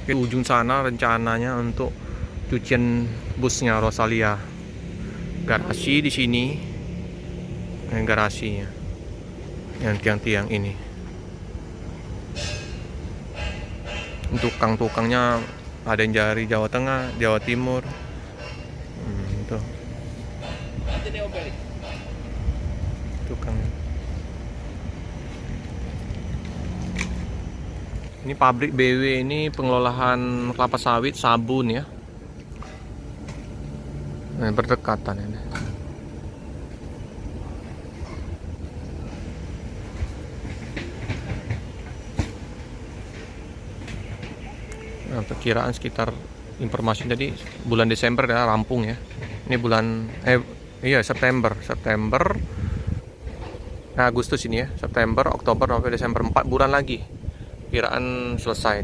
Di ujung sana rencananya untuk cucian busnya Rosalia. Garasi di sini, garasinya, yang tiang-tiang ini. Tukang-tukangnya ada yang dari Jawa Tengah, Jawa Timur. Tuh. Tukang. Ini pabrik BW, ini pengolahan kelapa sawit, sabun ya. Nah, berdekatan ini. Nah, perkiraan sekitar informasi tadi bulan Desember ya rampung ya. Ini bulan September. Nah, Agustus ini ya. September, Oktober, November, Desember, 4 bulan lagi. Perkiraan selesai.